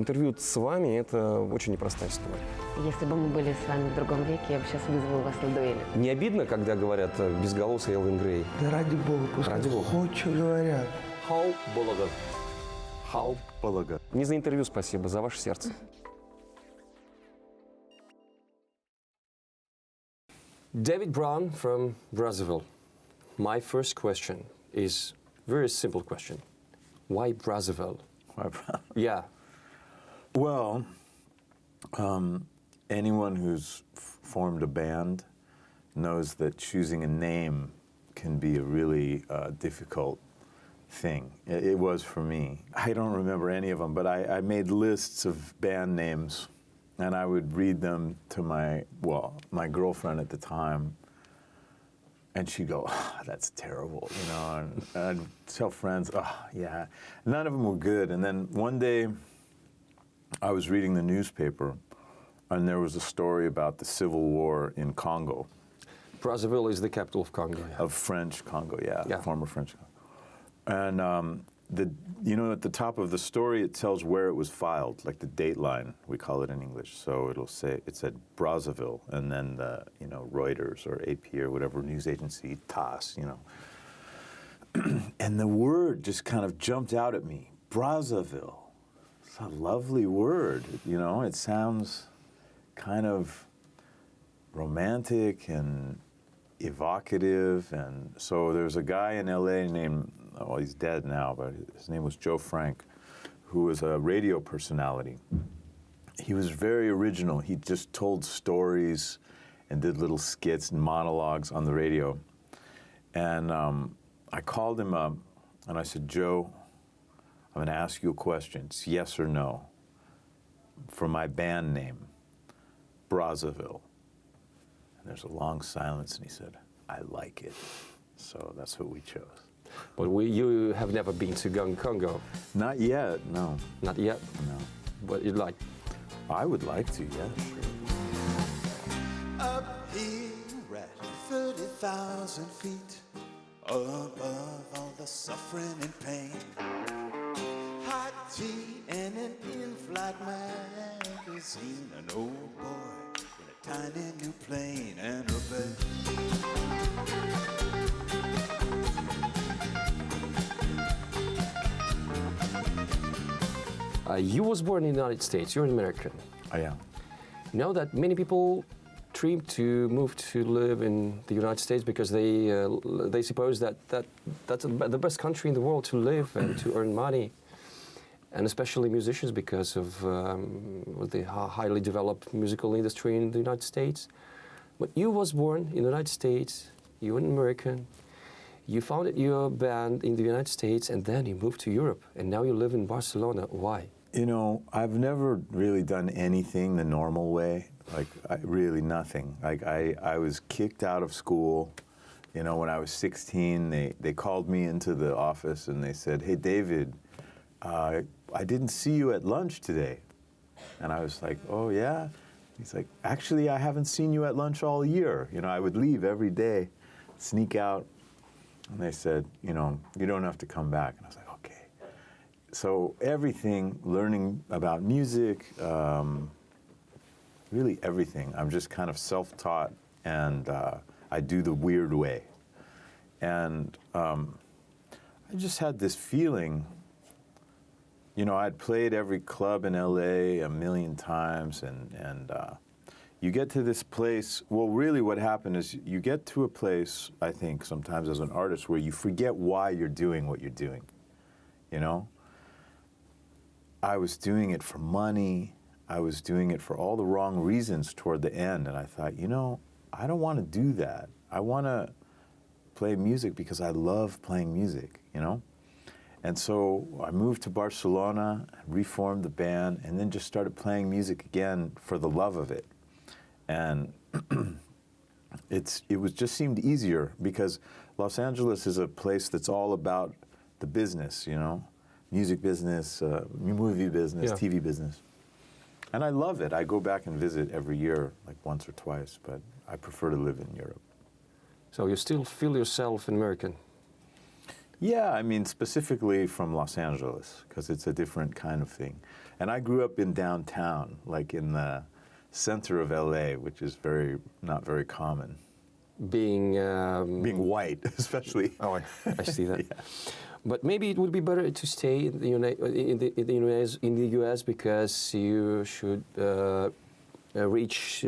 Интервью с вами – это очень непростая история. Если бы мы были с вами в другом веке, я бы сейчас вызвала вас на дуэли. Не обидно, когда говорят безголосый Элвин Грей? Да ради бога, пускай хоть что говорят. Хау Болога. Хау Болога. Не за интервью спасибо, за ваше сердце. David Brown from Brazzaville. My first question is a very simple question. Why Brazzaville? Why Brazzaville? Yeah. Well, anyone who's formed a band knows that choosing a name can be a really difficult thing. It was for me. I don't remember any of them, but I made lists of band names, and I would read them to my girlfriend at the time, and she'd go, oh, that's terrible, you know, and I'd tell friends, oh, yeah. None of them were good. And then one day, I was reading the newspaper, and there was a story about the civil war in Congo. Brazzaville is the capital of Congo. Yeah. Of French Congo, yeah. Former French Congo. And at the top of the story, it tells where it was filed, like the date line, we call it in English. So it said Brazzaville, and then Reuters or AP or whatever news agency, TASS, And the word just kind of jumped out at me, Brazzaville. It's a lovely word, it sounds kind of romantic and evocative. And so there's a guy in LA named, he's dead now, but his name was Joe Frank, who was a radio personality. He was very original. He just told stories and did little skits and monologues on the radio. And I called him up and I said, Joe, I'm going to ask you a question. It's yes or no. For my band name, Brazzaville. And there's a long silence, and he said, I like it. So that's what we chose. But you have never been to Congo? Not yet, no. Not yet? No. But you'd like? I would like to, yeah, sure. Up here at 30,000 feet, above all the suffering and pain, hot tea and an in-flight magazine, an old boy in a tiny new plane and a bed. You was born in the United States. You're an American. I am. You know that many people dream to move to live in the United States because they suppose that's the best country in the world to live and to earn money, and especially musicians because of the highly developed musical industry in the United States. But you was born in the United States. You're an American. You founded your band in the United States, and then you moved to Europe, and now you live in Barcelona. Why? I've never really done anything the normal way, really nothing. I was kicked out of school, when I was 16, they called me into the office and they said, hey, David, I didn't see you at lunch today. And I was like, oh, yeah? He's like, actually, I haven't seen you at lunch all year. I would leave every day, sneak out. And they said, you don't have to come back. And I was like, okay. So everything, learning about music, really everything. I'm just kind of self-taught, and I do the weird way. And I just had this feeling, I'd played every club in LA a million times, and you get to this place, well, really what happened is you get to a place, I think, sometimes as an artist, where you forget why you're doing what you're doing, I was doing it for money. I was doing it for all the wrong reasons toward the end, and I thought, I don't want to do that. I want to play music because I love playing music, And so I moved to Barcelona, reformed the band, and then just started playing music again for the love of it. And it just seemed easier because Los Angeles is a place that's all about the business, music business, movie business, yeah. TV business. And I love it. I go back and visit every year, like once or twice, but I prefer to live in Europe. So you still feel yourself an American? Yeah, specifically from Los Angeles, because it's a different kind of thing. And I grew up in downtown, like in the center of LA, which is not very common. Being White, especially. Oh, I see that. Yeah. But maybe it would be better to stay in the US because you should reach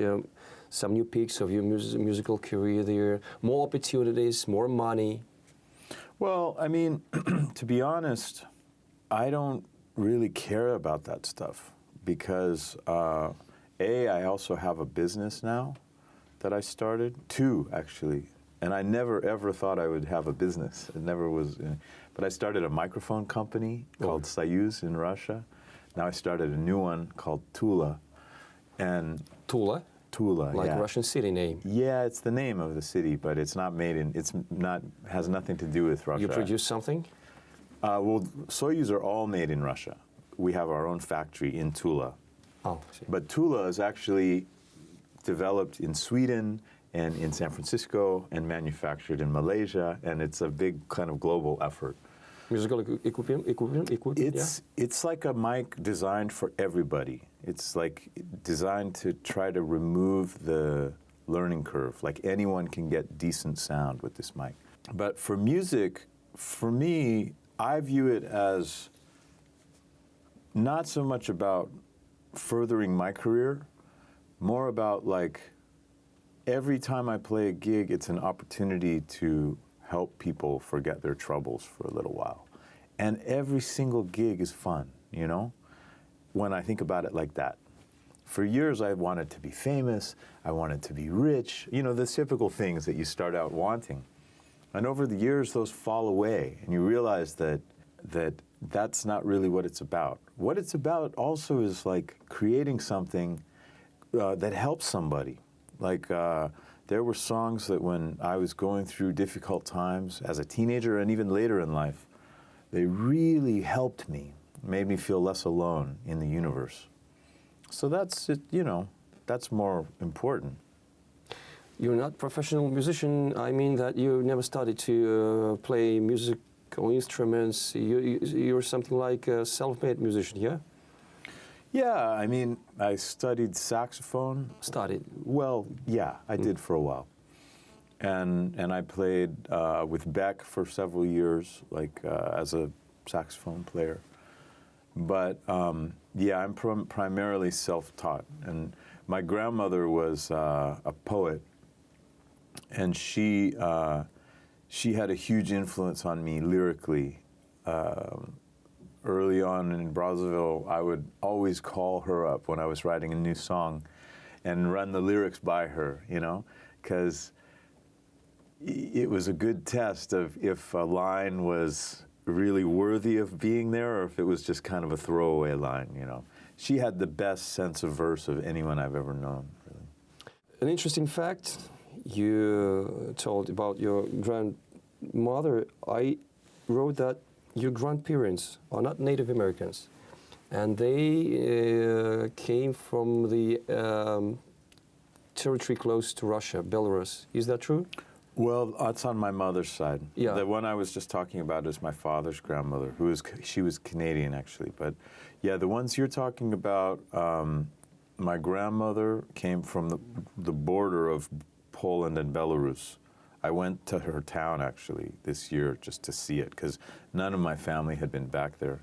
some new peaks of your musical career there, more opportunities, more money. Well, I mean, to be honest, I don't really care about that stuff because, I also have a business now that I started, 2 actually, and I never ever thought I would have a business. It never was, but I started a microphone company called Soyuz in Russia. Now I started a new one called Tula, and Tula? Tula, like yeah. a Russian city name. Yeah, it's the name of the city, but it's not has nothing to do with Russia. You produce something? Well, Soyuz are all made in Russia. We have our own factory in Tula. Oh, I see. But Tula is actually developed in Sweden and in San Francisco and manufactured in Malaysia, and it's a big kind of global effort. Musical equipment, It's like a mic designed for everybody. It's like designed to try to remove the learning curve. Like anyone can get decent sound with this mic. But for music, for me, I view it as not so much about furthering my career, more about like every time I play a gig, it's an opportunity to help people forget their troubles for a little while. And every single gig is fun, you know, when I think about it like that. For years, I wanted to be famous, I wanted to be rich, you know, the typical things that you start out wanting. And over the years, those fall away, and you realize that that's not really what it's about. What it's about also is like creating something that helps somebody. Like there were songs that when I was going through difficult times as a teenager and even later in life, they really helped me, made me feel less alone in the universe. So that's it, you know, that's more important. You're not a professional musician. I mean that you never started to play musical instruments. You're something like a self-made musician, yeah? Yeah, I mean, I studied saxophone. Started? Well, yeah, I did for a while. And I played with Beck for several years, like as a saxophone player. But yeah, I'm primarily self-taught. And my grandmother was a poet, and she had a huge influence on me lyrically. Early on in Brazzaville, I would always call her up when I was writing a new song and run the lyrics by her, you know, because it was a good test of if a line was really worthy of being there or if it was just kind of a throwaway line, you know. She had the best sense of verse of anyone I've ever known, really. An interesting fact you told about your grandmother. I wrote that your grandparents are not Native Americans, and they came from the territory close to Russia, Belarus. Is that true? Well, that's on my mother's side. Yeah. The one I was just talking about is my father's grandmother, she was Canadian actually. But yeah, the ones you're talking about, my grandmother came from the border of Poland and Belarus. I went to her town actually this year just to see it because none of my family had been back there.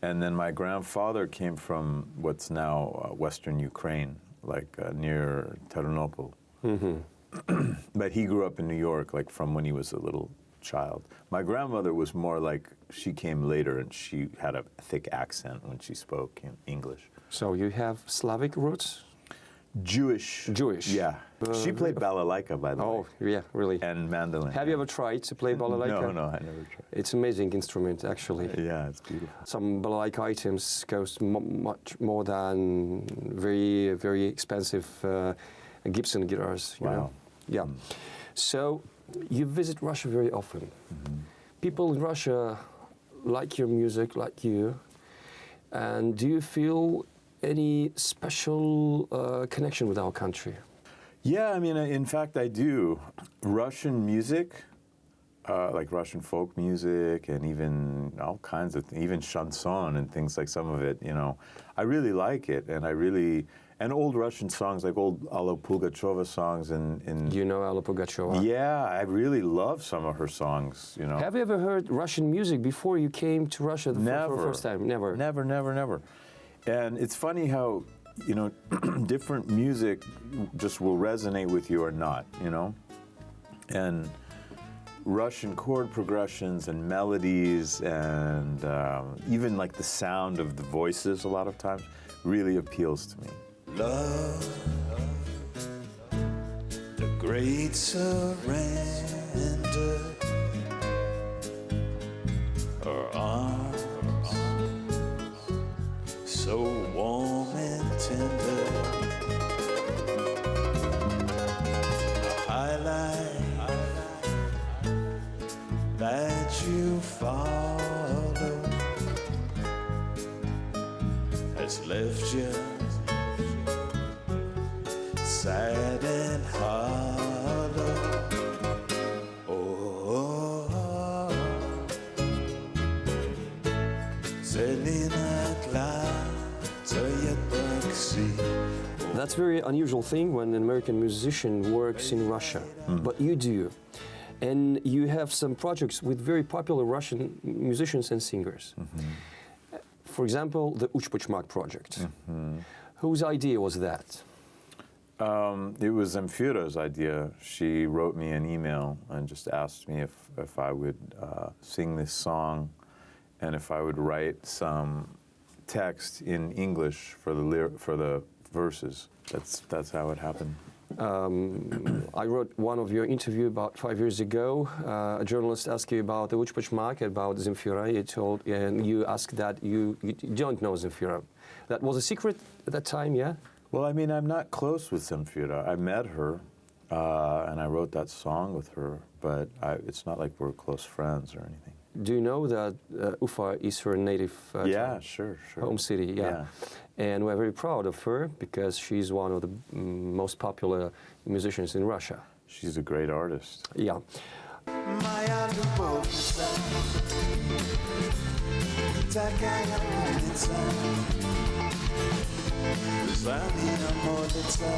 And then my grandfather came from what's now Western Ukraine, like near Ternopil. Mm-hmm. But he grew up in New York, like from when he was a little child. My grandmother was more like, she came later and she had a thick accent when she spoke in English. So you have Slavic roots? Jewish. Yeah. She played balalaika, by the way. Oh, yeah, really. And mandolin. Have you ever tried to play balalaika? No, I never tried. It's an amazing instrument, actually. Yeah, it's beautiful. Some balalaika items cost much more than very, very expensive Gibson guitars. You know? Yeah. Mm. So you visit Russia very often. Mm-hmm. People in Russia like your music, like you. And do you feel any special connection with our country? Yeah, I mean, in fact, I do. Russian music like Russian folk music and even all kinds of, even chanson and things like some of it, you know. I really like it, and old Russian songs, like old Alla Pugacheva songs and You know Alla Pugacheva? yeah, I really love some of her songs, you know. Have you ever heard Russian music before you came to Russia for the first time? Never. Never. And it's funny how, you know, different music just will resonate with you or not, you know. And Russian chord progressions and melodies and even like the sound of the voices a lot of times really appeals to me. Love, the great surrender, her arms so warm and tender, the highlight that you follow has left you sad and hollow. Oh, Selena taxi. That's a very unusual thing when an American musician works in Russia, but you do. And you have some projects with very popular Russian musicians and singers. For example, the Uchpochmak project. Whose idea was that? It was Zemfira's idea. She wrote me an email and just asked me if I would sing this song and if I would write some text in English for the verses. That's how it happened. I wrote one of your interview about 5 years ago. A journalist asked you about the Uchpochmak, about Zemfira. And you asked that you don't know Zemfira. That was a secret at that time, yeah? Well, I mean, I'm not close with Zemfira. I met her, and I wrote that song with her, but it's not like we're close friends or anything. Do you know that Ufa is her native yeah, town? Sure. Home city, yeah. And we're very proud of her because she's one of the most popular musicians in Russia. She's a great artist. Yeah. Моя любовь такая умница, за меня молится,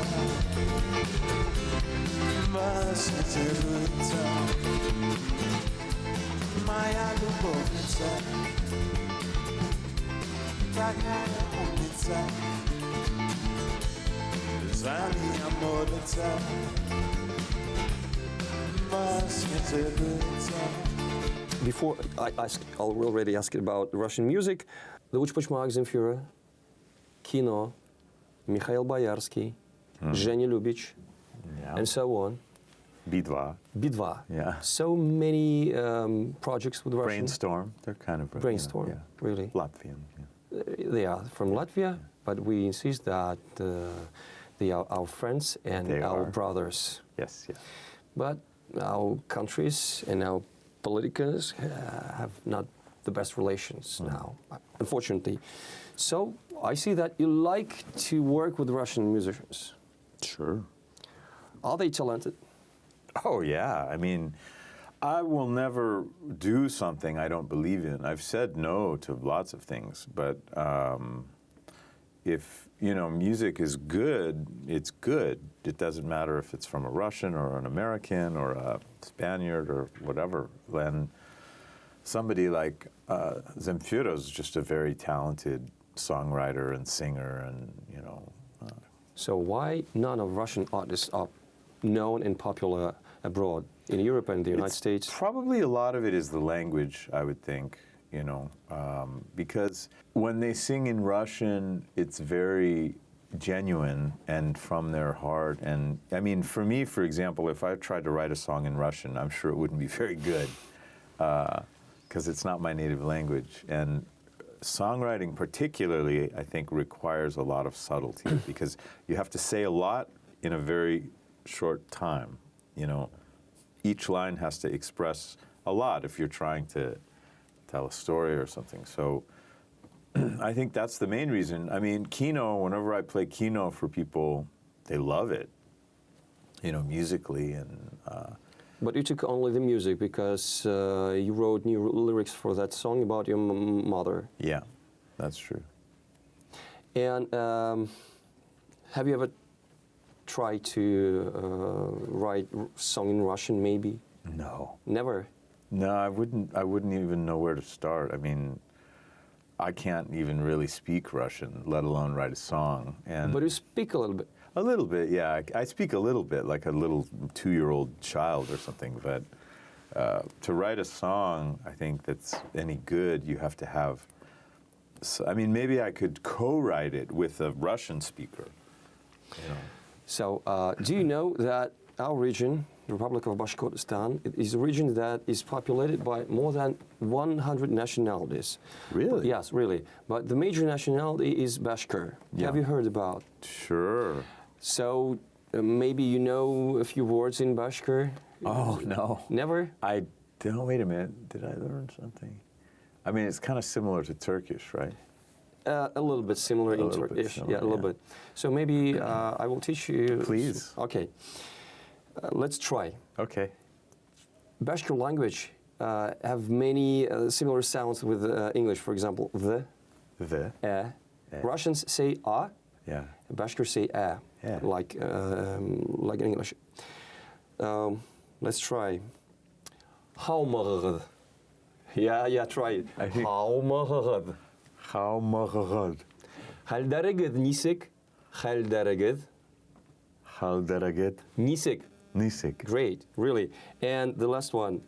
вас интересуется. Моя любовница такая умница, за меня молится. Before I already asked about Russian music, the Uchpochmak, Zemfira, Kino, Mikhail Boyarsky, Zhenya Lubich, and so on. B2. B2. Yeah. So many projects with Russian. Brainstorm. They're kind of Brainstorm, really. Latvian. Yeah. They are from Latvia, but we insist that they are our friends and our brothers. Yes. But our countries and our politicals have not the best relations now, unfortunately. So I see that you like to work with Russian musicians. Sure. Are they talented? Oh, yeah. I mean, I will never do something I don't believe in. I've said no to lots of things, but if, music is good, it's good. It doesn't matter if it's from a Russian or an American or a Spaniard or whatever. Then somebody like Zemfira is just a very talented songwriter and singer and, So why none of Russian artists are known and popular abroad, in Europe and the United States? Probably a lot of it is the language, I would think, because when they sing in Russian, it's very genuine and from their heart. And I mean, for me, for example, if I tried to write a song in Russian, I'm sure it wouldn't be very good because it's not my native language. And songwriting particularly, I think, requires a lot of subtlety because you have to say a lot in a very short time. Each line has to express a lot if you're trying to tell a story or something. So I think that's the main reason. I mean, Kino, whenever I play Kino for people, they love it, musically. And But you took only the music because you wrote new lyrics for that song about your mother. Yeah, that's true. And have you ever tried to write song in Russian? Maybe. No. Never. No, I wouldn't even know where to start. I mean, I can't even really speak Russian, let alone write a song. And But you speak a little bit. a little bit, yeah. I speak a little bit, like a little 2-year-old child or something. But to write a song, I think that's any good, you have to have. I mean, maybe I could co-write it with a Russian speaker. You know. So, do you know that our region, the Republic of Bashkortostan, it is a region that is populated by more than 100 nationalities. Really? Yes, really. But the major nationality is Bashkir. Yeah. Have you heard about? Sure. So, maybe you know a few words in Bashkir? Oh, no. Never? Wait a minute. Did I learn something? I mean, it's kind of similar to Turkish, right? A little bit similar in little bit Turkish. similar, Yeah, a little yeah. bit. So maybe I will teach you. Please. Okay. Let's try. Okay. Bashkir language have many similar sounds with English. For example, the, The. Russians say a, Yeah. Bashkir say a, Yeah. like in English. Let's try. Haumagad. Yeah, try it. I think- Haumagad. How magagad. Haldaragad nisik. Haldaragad How did I get? nisik. Nisik. Great, really. And the last one.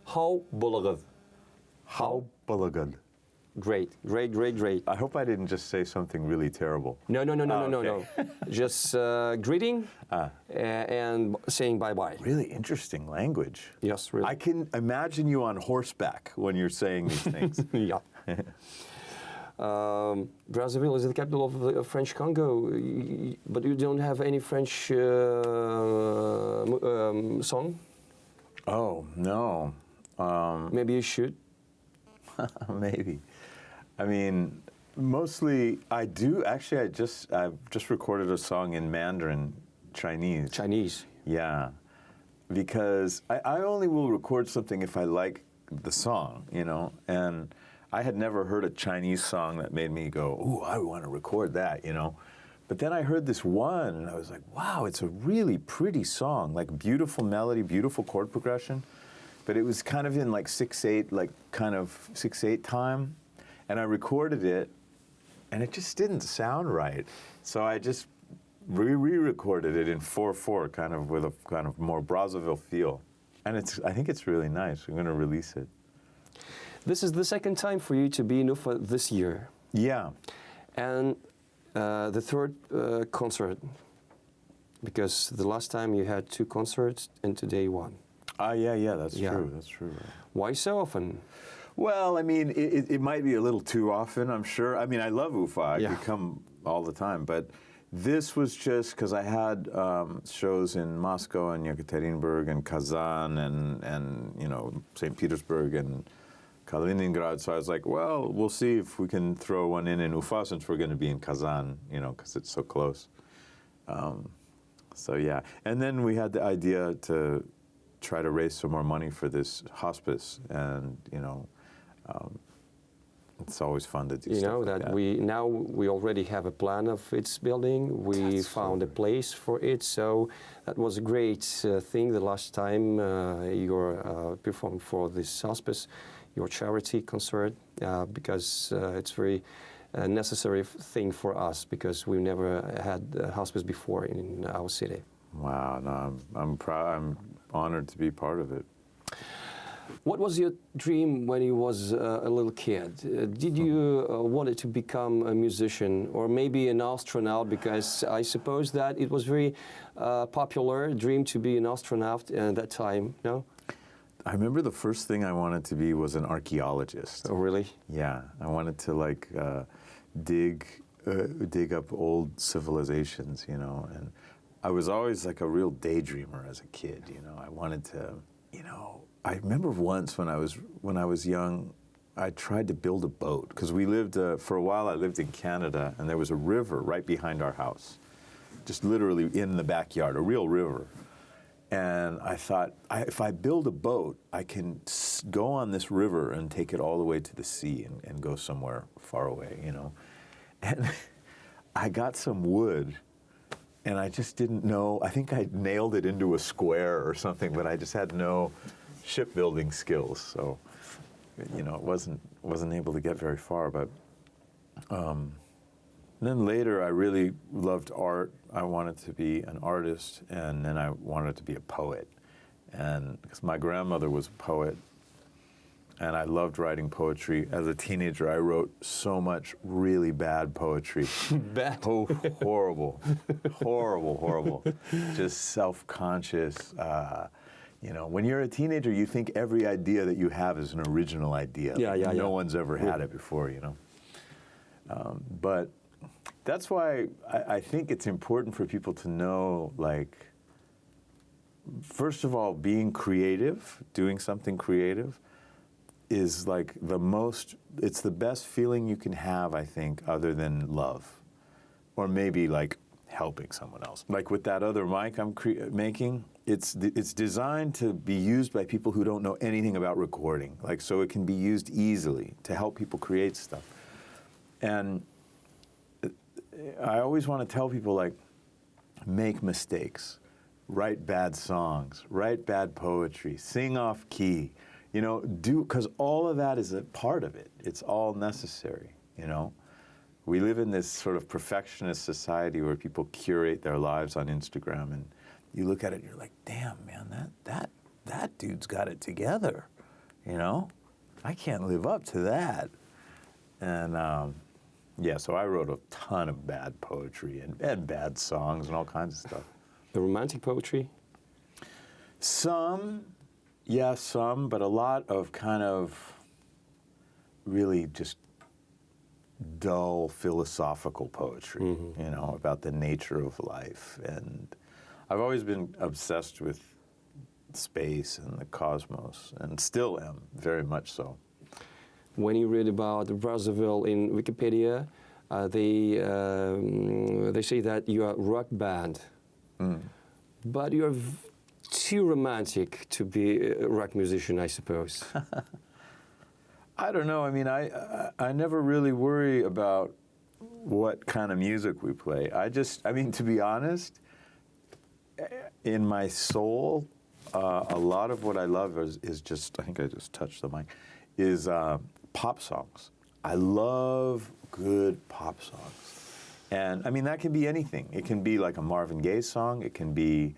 How bulagad. How balagad. Great. I hope I didn't just say something really terrible. No. okay. Just greeting and saying bye-bye. Really interesting language. Yes, really. I can imagine you on horseback when you're saying these things. Yeah. Brazzaville is the capital of the French Congo, but you don't have any French song? Oh, no. Maybe you should. Maybe. I mean, mostly I do. Actually, I've just recorded a song in Mandarin, Chinese. Chinese. Yeah, because I only will record something if I like the song, you know. And I had never heard a Chinese song that made me go, "Ooh, I want to record that," you know. But then I heard this one, and I was like, "Wow, it's a really pretty song. Like beautiful melody, beautiful chord progression." But it was kind of in like 6/8, like kind of 6/8 time, and I recorded it, and it just didn't sound right. So I just re-recorded it in 4/4, kind of with a kind of more Brazzaville feel, and I think it's really nice. We're going to release it. This is the second time for you to be in Ufa this year, Yeah, and the third concert, because the last time you had 2 concerts and today 1. yeah, that's Yeah. true. That's true. Why so often? Well, I mean, it might be a little too often, I'm sure. I mean, I love Ufa. I Yeah. could come all the time. But this was just because I had shows in Moscow and Yekaterinburg and Kazan and you know, St. Petersburg and Kaliningrad. So I was like, well, we'll see if we can throw one in Ufa since we're going to be in Kazan, you know, because it's so close. So, yeah. And then we had the idea to try to raise some more money for this hospice, and you know, it's always fun to do. You stuff know like that we already have a plan of its building. We That's found so a place for it, so that was a great thing the last time you're performing for this hospice, your charity concert, because it's very necessary thing for us because we never had a hospice before in our city. Wow, no, I'm proud. I'm honored to be part of it. What was your dream when you was a little kid? Did you wanted to become a musician or maybe an astronaut? Because I suppose that it was very popular dream to be an astronaut at that time. No? I remember the first thing I wanted to be was an archaeologist. Oh, really? Yeah, I wanted to like dig up old civilizations, you know, and I was always like a real daydreamer as a kid, you know. I wanted to, you know, I remember once when I was young, I tried to build a boat because we lived for a while. I lived in Canada, and there was a river right behind our house, just literally in the backyard, a real river. And I thought, if I build a boat, I can go on this river and take it all the way to the sea and go somewhere far away, you know. And I got some wood, and I just didn't know. I think I nailed it into a square or something, but I just had no shipbuilding skills. So, you know, wasn't able to get very far. But then later, I really loved art. I wanted to be an artist, and then I wanted to be a poet. And because my grandmother was a poet, and I loved writing poetry. As a teenager, I wrote so much really bad poetry. Bad? Oh, horrible, horrible. Just self-conscious. You know, when you're a teenager, you think every idea that you have is an original idea. Yeah. No one's ever had it before, you know. But that's why I think it's important for people to know, like, first of all, being creative, doing something creative, is like it's the best feeling you can have, I think, other than love. Or maybe like helping someone else. Like with that other mic I'm making, it's designed to be used by people who don't know anything about recording. Like, so it can be used easily to help people create stuff. And I always want to tell people, like, make mistakes, write bad songs, write bad poetry, sing off key. You know, because all of that is a part of it. It's all necessary, you know. We live in this sort of perfectionist society where people curate their lives on Instagram, and you look at it and you're like, damn, man, that dude's got it together, you know. I can't live up to that. And yeah, so I wrote a ton of bad poetry and bad songs and all kinds of stuff. The romantic poetry? Some, but a lot of kind of really just dull philosophical poetry, you know, about the nature of life. And I've always been obsessed with space and the cosmos, and still am, very much so. When you read about Brazzaville in Wikipedia, they say that you are a rock band, but you're too romantic to be a rock musician, I suppose. I don't know. I mean, I never really worry about what kind of music we play. I mean, to be honest, in my soul, a lot of what I love is just, I think I just touched the mic, is pop songs. I love good pop songs. And I mean, that can be anything. It can be like a Marvin Gaye song. It can be,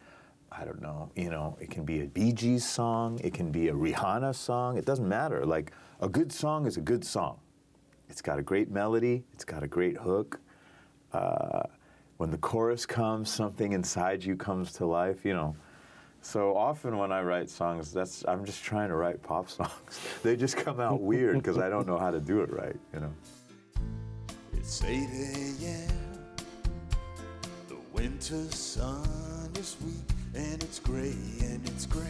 I don't know, you know, it can be a Bee Gees song. It can be a Rihanna song. It doesn't matter. Like, a good song is a good song. It's got a great melody. It's got a great hook. When the chorus comes, something inside you comes to life, you know. So often when I write songs, I'm just trying to write pop songs. They just come out weird because I don't know how to do it right, you know. It's 8 a.m. The winter sun is weak, and it's gray and it's grim.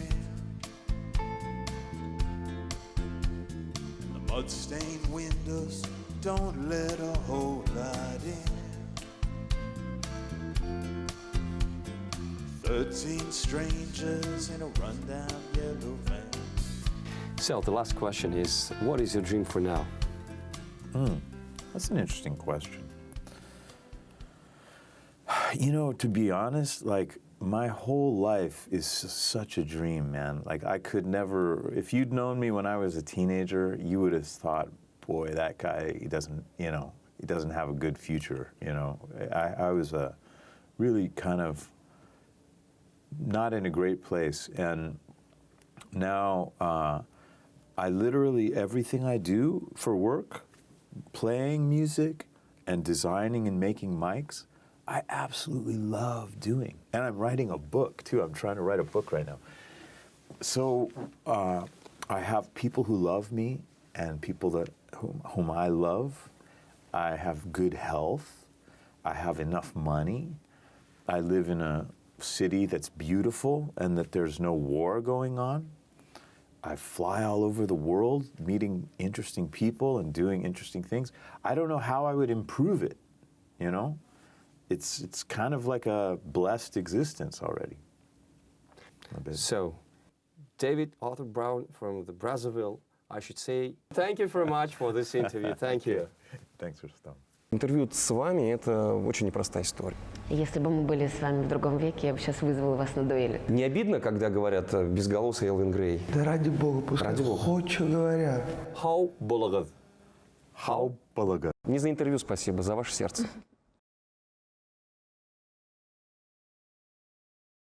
The mud-stained windows don't let a whole lot in. 13 strangers in a rundown yellow van. So the last question is, what is your dream for now? That's an interesting question. You know, to be honest, like, my whole life is such a dream, man. Like, I could never, if you'd known me when I was a teenager, you would have thought, boy, that guy, he doesn't have a good future, you know. I was really kind of not in a great place. And now I literally, everything I do for work, playing music and designing and making mics, I absolutely love doing. And I'm writing a book, too. I'm trying to write a book right now. So I have people who love me and people whom I love. I have good health. I have enough money. I live in a city that's beautiful and that there's no war going on. I fly all over the world, meeting interesting people and doing interesting things. I don't know how I would improve it, you know? It's kind of like a blessed existence already. a bit. So, David Arthur Brown from the Brazzaville, I should say thank you very much for this interview. Thank you. Thanks, Rustam. Интервью с вами – это очень непростая история. Если бы мы были с вами в другом веке, я бы сейчас вызвала вас на дуэль. Не обидно, когда говорят безголосый Элвин Грей? Да ради бога, пускай Ради бога. хоть что говорят. How Bolagad. How Balaga. Не за интервью спасибо, за ваше сердце.